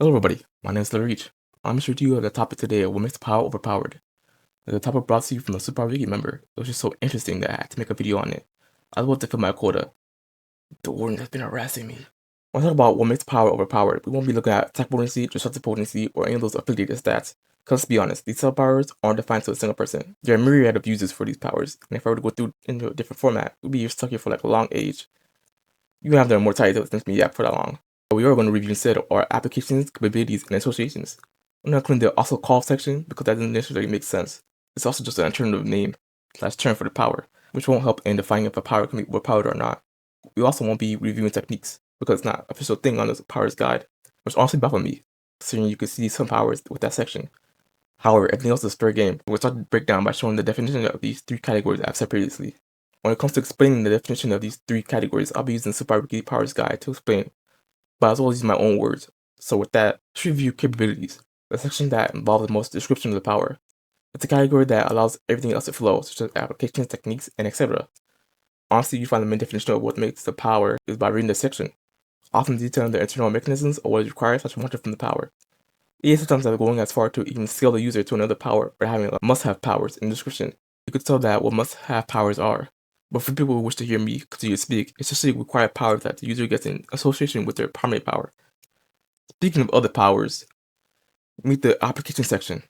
Hello everybody, my name is Reach. I'm sure to you the topic today of what makes power overpowered. The topic brought to you from a Super Wiki member. It was just so interesting that I had to make a video on it. I was about to fill my quota. The warden has been harassing me. When I talk about what makes power overpowered, we won't be looking at attack potency, destructive potency, or any of those affiliated stats. Because let's be honest, these sub powers aren't defined to a single person. There are a myriad of uses for these powers, and if I were to go through into a different format, we'd be stuck here for like a long age. You can have the more title since me for that long. But we are going to review instead our applications, capabilities, and associations. I'm not including the also call section because that doesn't necessarily make sense. It's also just an alternative name / term for the power, which won't help in defining if a power can be overpowered or not. We also won't be reviewing techniques because it's not an official thing on the powers guide, which honestly baffled me, considering you can see some powers with that section. However, everything else is fair game. We'll start the breakdown by showing the definition of these three categories I've said previously. When it comes to explaining the definition of these three categories, I'll be using Super Wiki Powers Guide to explain, but as well as use my own words. So with that, let's review capabilities, the section that involves the most description of the power. It's a category that allows everything else to flow, such as applications, techniques, and etc. Honestly, you find the main definition of what makes the power is by reading the section, often detailing the internal mechanisms or what is required such function from the power. It is sometimes going as far to even scale the user to another power or having must-have powers in the description. You could tell that what must-have powers are. But for people who wish to hear me continue to speak, it's just a required power that the user gets in association with their primary power. Speaking of other powers, meet the application section.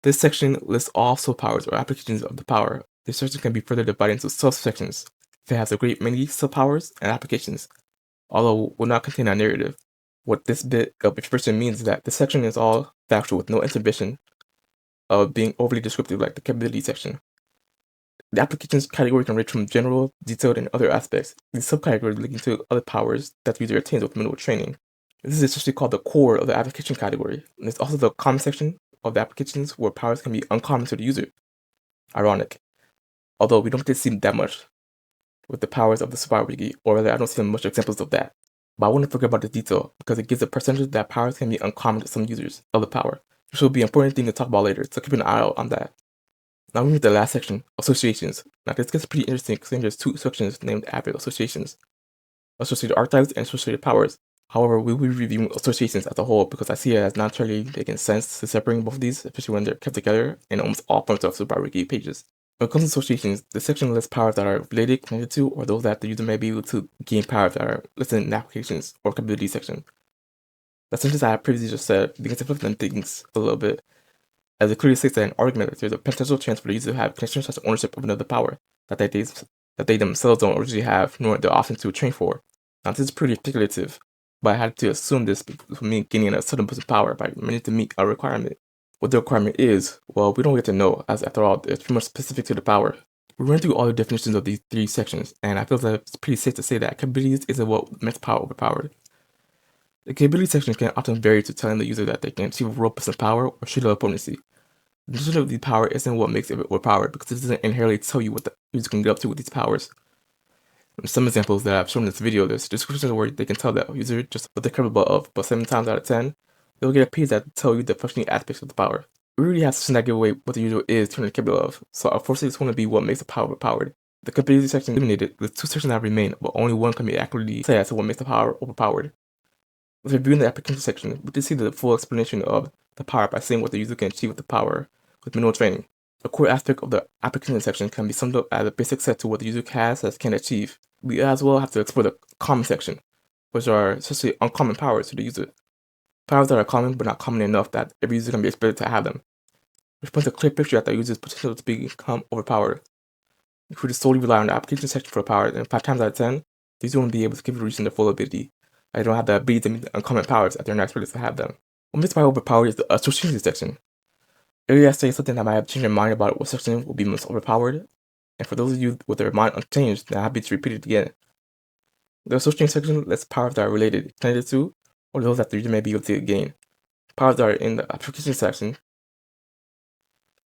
This section lists all subpowers or applications of the power. This section can be further divided into subsections. It has a great many subpowers and applications, although will not contain a narrative. What this bit of expression means is that the section is all factual with no inhibition of being overly descriptive like the capability section. The applications category can range from general, detailed, and other aspects. These subcategories linking to other powers that the user attains with minimal training. This is essentially called the core of the application category. And it's also the common section of the applications where powers can be uncommon to the user. Ironic. Although we don't get to see that much with the powers of the Super Wiki, or rather I don't see much examples of that. But I wouldn't forget about the detail because it gives a percentage that powers can be uncommon to some users of the power, which will be an important thing to talk about later, so keep an eye out on that. Now we move to the last section, associations. Now this gets pretty interesting because there's two sections named after associations. Associated archetypes and associated powers. However, we will be reviewing associations as a whole because I see it as not really making sense to separate both of these, especially when they're kept together in almost all points of Super Wiki pages. When it comes to associations, the section lists powers that are related, connected to, or those that the user may be able to gain powers that are listed in the applications or capability section. The sentence I previously just said begins to flip things a little bit, as it clearly states that in argument there's a potential chance for the user to have connection such as ownership of another power that they themselves don't originally have, nor they're often to train for. Now this is pretty speculative, but I had to assume this for me gaining a certain percent power by needing to meet a requirement. What the requirement is, well, we don't get to know, as after all, it's pretty much specific to the power. We ran through all the definitions of these three sections, and I feel that it's pretty safe to say that capabilities isn't what makes power overpowered. The capability section can often vary to telling the user that they can achieve a raw percent power or shoot a potency. The definition of the power isn't what makes it overpowered because it doesn't inherently tell you what the user can get up to with these powers. In some examples that I've shown in this video, there's descriptions where they can tell the user just what they're capable of, but 7 times out of 10, they'll get a page that tell you the functioning aspects of the power. We really have something that give away what the user is currently capable of, so unfortunately it's going to be what makes the power overpowered. The capability section eliminated, with 2 sections that remain, but only one can be accurately said as to what makes the power overpowered. With reviewing the application section, we can see the full explanation of the power by saying what the user can achieve with the power with minimal training. A core aspect of the application section can be summed up as a basic set to what the user has as can achieve. We as well have to explore the common section, which are essentially uncommon powers to the user. Powers that are common but not common enough that every user can be expected to have them, which paints a clear picture that the user's potential to become overpowered. If we just solely rely on the application section for power, then 5 times out of 10, the user won't be able to keep reaching their full ability. They don't have the ability to meet the uncommon powers that they're not expected to have them. What makes power overpowered is the association section. Earlier I said something that might have changed your mind about what section will be most overpowered, and for those of you with their mind unchanged, then I'm happy to repeat it again. The association section lists powers that are related, connected to, or those that the user may be able to gain. Powers that are in the application section,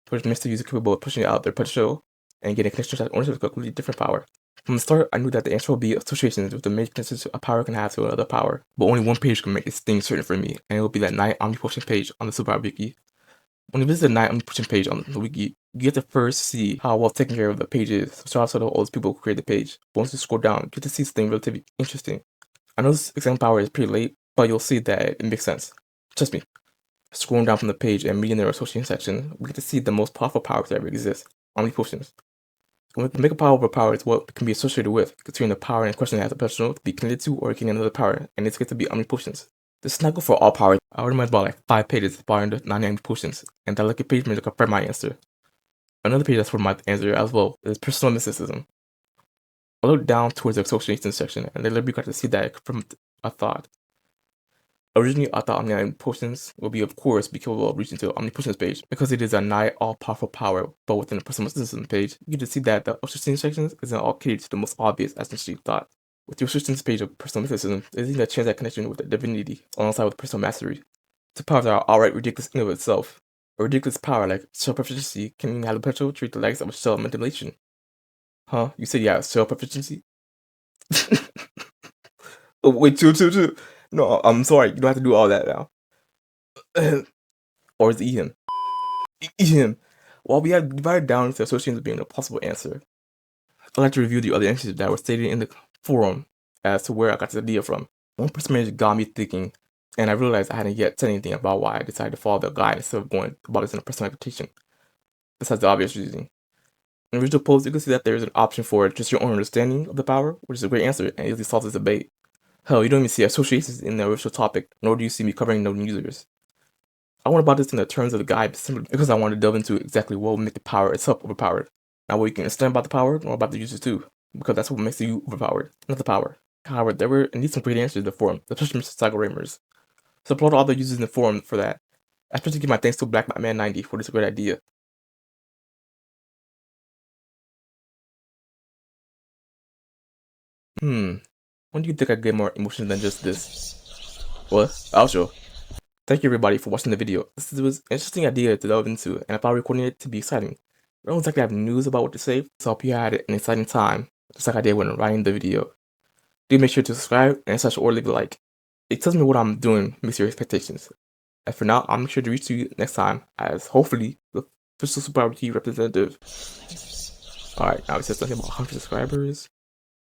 which makes the user capable of pushing out their potential and getting connections that ownership to a completely different power. From the start, I knew that the answer would be associations with the main connections a power can have to another power, but only one page can make this thing certain for me, and it will be that 9 Omnipotion page on the Super Wiki. When you visit the 9 Omnipotion page on the wiki, you get to first see how well taken care of the page is, so shout out to all those people who create the page. But once you scroll down, you get to see something relatively interesting. I know this example power is pretty late, but you'll see that it makes sense. Trust me, scrolling down from the page and reading their association section, we get to see the most powerful powers that ever exist, Omni Potions. When we make a power overpowered, it's what can be associated with, considering the power in question has the potential to be connected to or getting another power, and it's going to be Omni Potions. This is not good for all powers. I already read about like 5 pages about 9 potions, and that lucky page made to confirm my answer. Another page that's for my answer as well is personal mysticism. I looked down towards the association section, and I literally got to see that it confirmed a thought. Originally, I thought Omni Potions would be, of course, be capable of reaching to the Omni Potions page because it is a nigh all-powerful power, but within the personal mysticism page, you get to see that the association sections isn't all catered to the most obvious as initially thought. With the association page of personal mysticism, there's even a chance that connection with the divinity alongside with personal mastery. Two powers that are outright ridiculous in and of itself. A ridiculous power like shell proficiency can even have the potential to treat the likes of a shell manipulation. Huh? You said you have shell proficiency? Oh, wait, chill. No, I'm sorry. You don't have to do all that now. Or is it him? Him. While we have divided down into associations being a possible answer, I'd like to review the other answers that were stated in the forum as to where I got this idea from. One person message got me thinking, and I realized I hadn't yet said anything about why I decided to follow the guide instead of going about this in a personal interpretation. Besides the obvious reasoning. In the original post, you can see that there is an option for just your own understanding of the power, which is a great answer and easily solves this debate. Hell, you don't even see associations in the original topic, nor do you see me covering known users. I went about this in the terms of the guide simply because I wanted to delve into exactly what would make the power itself overpowered. Not what you can understand about the power, nor about the users too, because that's what makes you overpowered, not the power. However, there were indeed some great answers in the forum, especially Mr. Sago Ramers. So applaud all the users in the forum for that. I especially give my thanks to BlackMan90 for this great idea. When do you think I get more emotions than just this? What? I'll show. Thank you everybody for watching the video. This was an interesting idea to delve into, and I found recording it to be exciting. I don't exactly have news about what to say, so I hope you had an exciting time, just like I did when writing the video. Do make sure to subscribe and such or leave a like. It tells me what I'm doing meets your expectations. And for now, I'll make sure to reach you next time as hopefully the official Super TV representative. Alright, now it says something about 100 subscribers.